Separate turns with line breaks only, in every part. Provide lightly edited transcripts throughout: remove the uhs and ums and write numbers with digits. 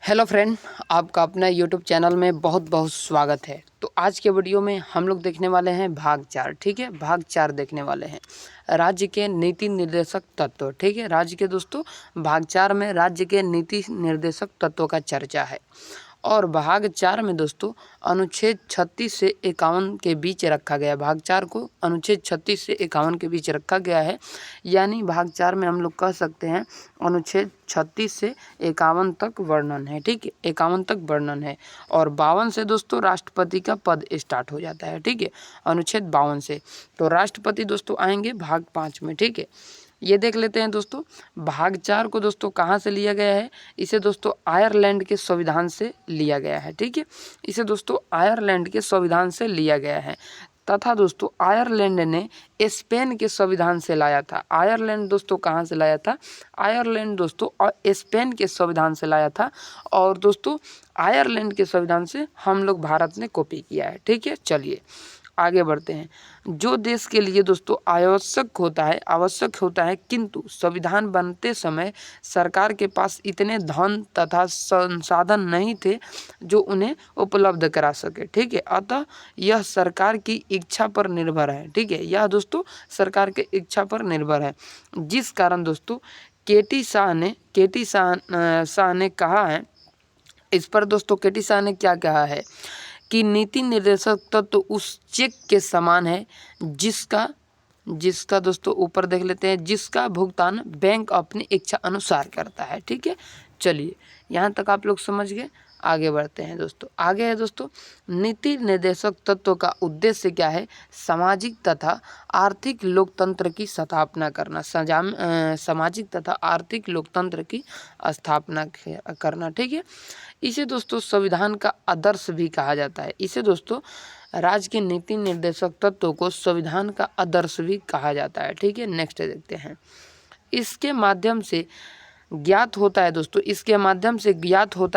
Hello friend, आपका अपना YouTube channel में बहुत बहुत स्वागत है। तो आज के वीडियो में हम लोग देखने वाले हैं भाग 4। ठीक है, भाग 4 देखने वाले हैं राज्य के नीति निर्देशक तत्व। ठीक है, राज्य के दोस्तों भाग 4 में राज्य के नीति निर्देशक तत्वों का चर्चा है। और भाग 4 में दोस्तों अनुच्छेद 36 से 51 के बीच रखा गया। भाग 4 को अनुच्छेद 36 से 51 के बीच रखा गया है। यानी भाग 4 में हम लोग कह सकते हैं अनुच्छेद 36 से 51 तक वर्णन है। ठीक है, 51 तक वर्णन है। और 52 से दोस्तों राष्ट्रपति का पद स्टार्ट हो जाता है। ठीक है, अनुच्छेद 52 से। तो राष्ट्रपति दोस्तों आएंगे भाग 5 में। ठीक है, ये देख लेते हैं दोस्तों भाग 4 को दोस्तों कहाँ से लिया गया है। इसे दोस्तों आयरलैंड के संविधान से लिया गया है। ठीक है, इसे दोस्तों आयरलैंड के संविधान से लिया गया है तथा दोस्तों आयरलैंड ने स्पेन के संविधान से लाया था। आयरलैंड दोस्तों कहाँ से लाया था? आयरलैंड दोस्तों स्पेन के संविधान से लाया था। और दोस्तों आयरलैंड के संविधान से हम लोग भारत ने कॉपी किया है। ठीक है, चलिए आगे बढ़ते हैं। जो देश के लिए दोस्तों आवश्यक होता है किंतु संविधान बनते समय सरकार के पास इतने धन तथा संसाधन नहीं थे जो उन्हें उपलब्ध करा सके। ठीक है, अतः यह सरकार की इच्छा पर निर्भर है। ठीक है, यह दोस्तों सरकार के इच्छा पर निर्भर है। जिस कारण दोस्तों शाह ने कहा है, इस पर दोस्तों केटी शाह ने क्या कहा है कि नीति निर्देशक तत्व तो उस चेक के समान है जिसका दोस्तों ऊपर देख लेते हैं, जिसका भुगतान बैंक अपनी इच्छा अनुसार करता है। ठीक है, चलिए यहाँ तक आप लोग समझ गए। आगे बढ़ते हैं दोस्तों। आगे है दोस्तों नीति निर्देशक तत्व का उद्देश्य क्या है? सामाजिक तथा आर्थिक लोकतंत्र की स्थापना करना। सामाजिक तथा आर्थिक लोकतंत्र की स्थापना करना। ठीक है, इसे दोस्तों संविधान का आदर्श भी कहा जाता है। इसे दोस्तों राज्य के नीति निर्देशक तत्वों को संविधान का आदर्श भी कहा जाता है। ठीक है, नेक्स्ट देखते हैं। इसके माध्यम से ज्ञात होता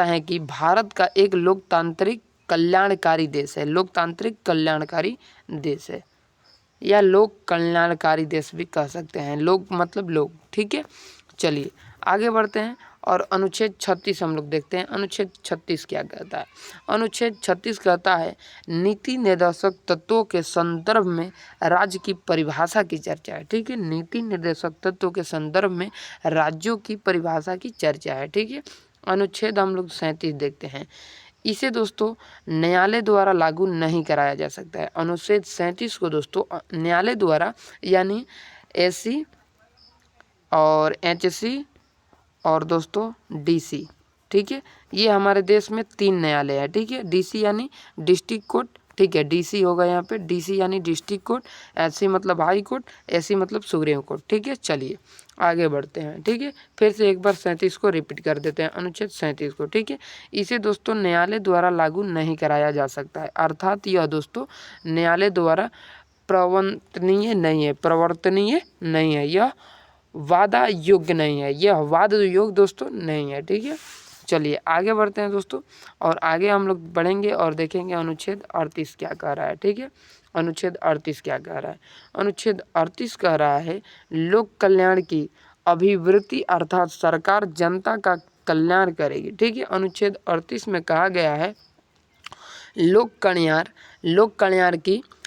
है कि भारत का एक लोकतांत्रिक कल्याणकारी देश है। लोकतांत्रिक कल्याणकारी देश है या लोक कल्याणकारी देश भी कह सकते हैं। लोक मतलब लोग। ठीक है, चलिए आगे बढ़ते हैं और अनुच्छेद 36 हम लोग देखते हैं। अनुच्छेद 36 क्या कहता है? अनुच्छेद 36 कहता है नीति निर्देशक तत्वों के संदर्भ में राज्य की परिभाषा की चर्चा है। ठीक है, नीति निर्देशक तत्वों के संदर्भ में राज्यों की परिभाषा की चर्चा है। ठीक है, अनुच्छेद हम लोग 37 देखते हैं। इसे दोस्तों न्यायालय द्वारा लागू नहीं कराया जा सकता है। अनुच्छेद 37 को दोस्तों न्यायालय द्वारा यानी एससी और एचसी और दोस्तों डीसी। ठीक है, ये हमारे देश में 3 न्यायालय है। ठीक है, डीसी यानी डिस्ट्रिक्ट कोर्ट। ठीक है, डीसी होगा यहाँ पे, डीसी यानी डिस्ट्रिक्ट कोर्ट, एससी मतलब हाई कोर्ट, एससी मतलब सुप्रीम कोर्ट। ठीक है, चलिए आगे बढ़ते हैं। ठीक है, फिर से एक बार 37 को रिपीट कर देते हैं, अनुच्छेद 37 को। ठीक है, इसे दोस्तों न्यायालय द्वारा लागू नहीं कराया जा सकता है। अर्थात यह दोस्तों न्यायालय द्वारा प्रवर्तनीय नहीं है, यह वादा योग्य नहीं है, यह वाद योग्य दोस्तों नहीं है। ठीक है, चलिए आगे बढ़ते हैं दोस्तों। और आगे हम लोग बढ़ेंगे और देखेंगे अनुच्छेद 38 क्या कह रहा है। ठीक है, अनुच्छेद 38 क्या कह रहा है? अनुच्छेद 38 कह रहा है लोक कल्याण की अभिवृद्धि अर्थात सरकार जनता का कल्याण करेगी। ठीक है, अनुच्छेद 38 में कहा गया है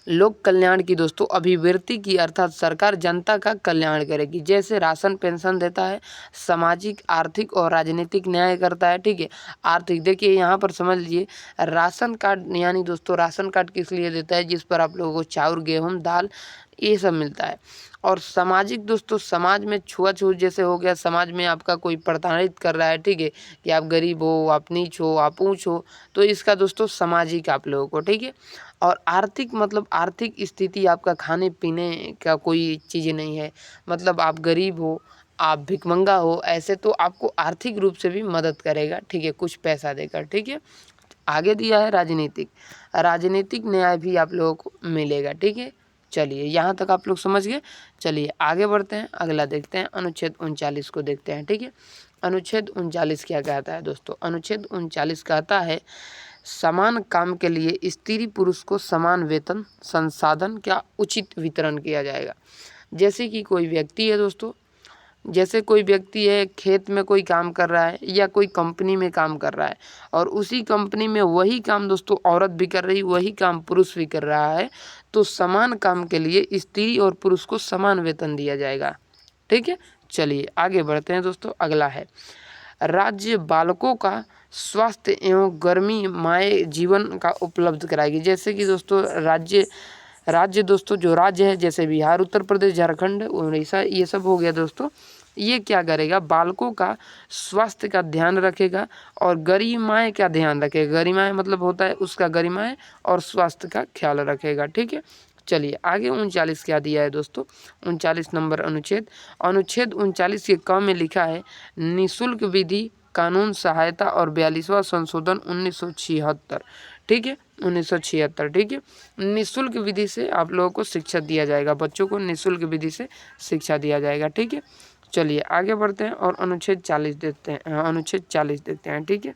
लोक कल्याण की दोस्तों अभिवृद्धि की अर्थात सरकार जनता का कल्याण करेगी। जैसे राशन पेंशन देता है, सामाजिक आर्थिक और राजनीतिक न्याय करता है। ठीक है, आर्थिक देखिए यहाँ पर समझ लीजिए राशन कार्ड यानी दोस्तों राशन कार्ड किस लिए देता है? जिस पर आप लोगों को चावल गेहूँ दाल ये सब मिलता है। और सामाजिक दोस्तों समाज में छुआछूत जैसे हो गया, समाज में आपका कोई प्रताड़ित कर रहा है। ठीक है, कि आप गरीब हो, आप नीच हो, आप ऊँच हो, तो इसका दोस्तों सामाजिक आप लोगों को। ठीक है, और आर्थिक मतलब आर्थिक स्थिति आपका खाने पीने का कोई चीज़ नहीं है, मतलब आप गरीब हो, आप भिखमंगा हो, ऐसे तो आपको आर्थिक रूप से भी मदद करेगा। ठीक है, कुछ पैसा देकर। ठीक है, आगे दिया है राजनीतिक न्याय भी आप लोगों को मिलेगा। ठीक है, चलिए यहाँ तक आप लोग समझ गए। चलिए आगे बढ़ते हैं, अगला देखते हैं, अनुच्छेद 39 को देखते हैं। ठीक है, अनुच्छेद 39 क्या कहता है दोस्तों? अनुच्छेद 39 कहता है समान काम के लिए स्त्री पुरुष को समान वेतन संसाधन का उचित वितरण किया जाएगा। जैसे कि कोई व्यक्ति है दोस्तों, जैसे कोई व्यक्ति है खेत में कोई काम कर रहा है या कोई कंपनी में काम कर रहा है और उसी कंपनी में वही काम दोस्तों औरत भी कर रही, वही काम पुरुष भी कर रहा है, तो समान काम के लिए स्त्री और पुरुष को समान वेतन दिया जाएगा। ठीक है, चलिए आगे बढ़ते हैं दोस्तों। अगला है राज्य बालकों का स्वास्थ्य एवं गर्मी माए जीवन का उपलब्ध कराएगी। जैसे कि दोस्तों राज्य दोस्तों जो राज्य है जैसे बिहार, उत्तर प्रदेश, झारखंड, उड़ीसा, ये सब हो गया दोस्तों। ये क्या करेगा, बालकों का स्वास्थ्य का ध्यान रखेगा और गरिमाएँ का ध्यान रखेगा। गरिमाएँ मतलब होता है उसका गरिमाएँ और स्वास्थ्य का ख्याल रखेगा। ठीक है, चलिए आगे 39 क्या दिया है दोस्तों, 39 नंबर अनुच्छेद 39 के क में लिखा है निःशुल्क विधि कानून सहायता और 42वां संशोधन 1976। ठीक है, 1976। ठीक है, निःशुल्क विधि से आप लोगों को शिक्षा दिया जाएगा, बच्चों को निःशुल्क विधि से शिक्षा दिया जाएगा। ठीक है, चलिए आगे बढ़ते हैं और अनुच्छेद 40 देखते हैं। अनुच्छेद 40 देखते हैं। ठीक है,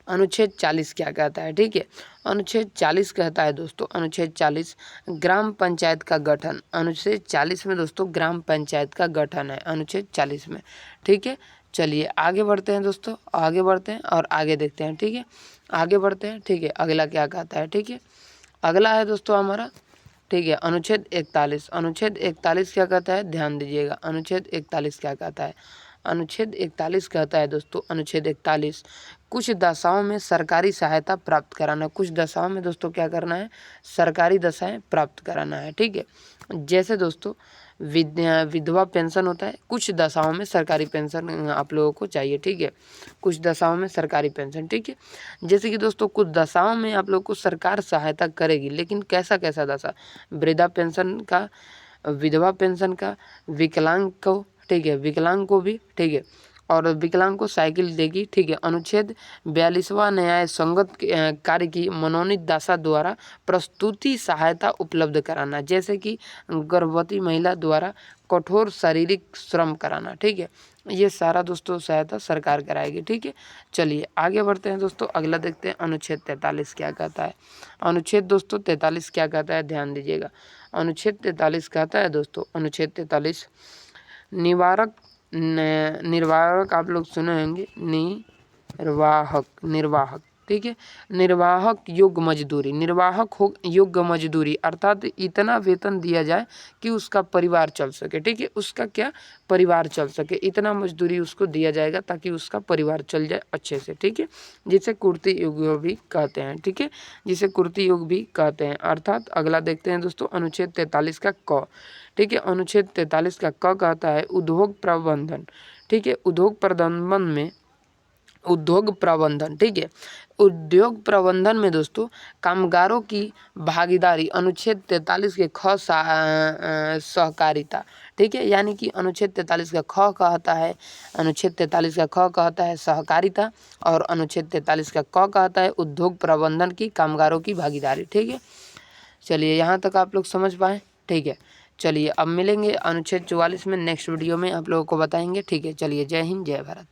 अनुच्छेद 40 क्या कहता है। ठीक है, अनुच्छेद 40 कहता है दोस्तों, अनुच्छेद 40 ग्राम पंचायत का गठन। अनुच्छेद 40 में दोस्तों ग्राम पंचायत का गठन है, अनुच्छेद 40 में। ठीक है, चलिए आगे बढ़ते हैं दोस्तों, आगे बढ़ते हैं और आगे देखते हैं। ठीक है, आगे बढ़ते हैं। ठीक है, अगला क्या कहता है। ठीक है, अगला है दोस्तों हमारा, ठीक है, अनुच्छेद 41। अनुच्छेद 41 क्या कहता है, ध्यान दीजिएगा। अनुच्छेद 41 क्या कहता है, अनुच्छेद 41 कहता है दोस्तों, अनुच्छेद 41 कुछ दशाओं में सरकारी सहायता प्राप्त कराना। कुछ दशाओं में दोस्तों क्या करना है, सरकारी दशाएं प्राप्त कराना है। ठीक है, जैसे दोस्तों विधवा पेंशन होता है, कुछ दशाओं में सरकारी पेंशन आप लोगों को चाहिए। ठीक है, कुछ दशाओं में सरकारी पेंशन। ठीक है, जैसे कि दोस्तों कुछ दशाओं में आप लोग को सरकार सहायता करेगी, लेकिन कैसा कैसा दशा, वृद्धा पेंशन का, विधवा पेंशन का, विकलांग को, ठीक है, विकलांग को भी, ठीक है, और विकलांग को साइकिल देगी। ठीक है, अनुच्छेद 42वां न्याय संगत कार्य की मनोनीत दशा द्वारा प्रस्तुति सहायता उपलब्ध कराना। जैसे कि गर्भवती महिला द्वारा कठोर शारीरिक श्रम कराना। ठीक है, ये सारा दोस्तों सहायता सरकार कराएगी। ठीक है, चलिए आगे बढ़ते हैं दोस्तों, अगला देखते हैं अनुच्छेद 43 क्या कहता है। अनुच्छेद दोस्तों 43 क्या कहता है, ध्यान दीजिएगा। अनुच्छेद 43 कहता है दोस्तों, अनुच्छेद 43 निर्वाहक आप लोग सुने होंगे, निर्वाहक। ठीक है, निर्वाहक योग्य मजदूरी, निर्वाहक हो योग्य मजदूरी अर्थात इतना वेतन दिया जाए कि उसका परिवार चल सके। ठीक है, उसका क्या परिवार चल सके, इतना मजदूरी उसको दिया जाएगा ताकि उसका परिवार चल जाए अच्छे से। ठीक है, जिसे कुर्ती युग भी कहते हैं। ठीक है, जिसे कुर्ती युग भी कहते हैं। अर्थात अगला देखते हैं दोस्तों, अनुच्छेद 43 का क। ठीक है, अनुच्छेद 43 का क कहता है उद्योग प्रबंधन। ठीक है, उद्योग प्रबंधन में, उद्योग प्रबंधन, ठीक है, उद्योग प्रबंधन में दोस्तों कामगारों की भागीदारी। अनुच्छेद 43 के ख सहकारिता। ठीक है, यानी कि अनुच्छेद 43 का ख कहता है, अनुच्छेद 43 का ख कहता है सहकारिता और अनुच्छेद 43 का क कहता है उद्योग प्रबंधन की कामगारों की भागीदारी। ठीक है, चलिए यहाँ तक आप लोग समझ पाए। ठीक है, चलिए अब मिलेंगे अनुच्छेद 44 में, नेक्स्ट वीडियो में आप लोगों को बताएंगे। ठीक है, चलिए जय हिंद जय भारत।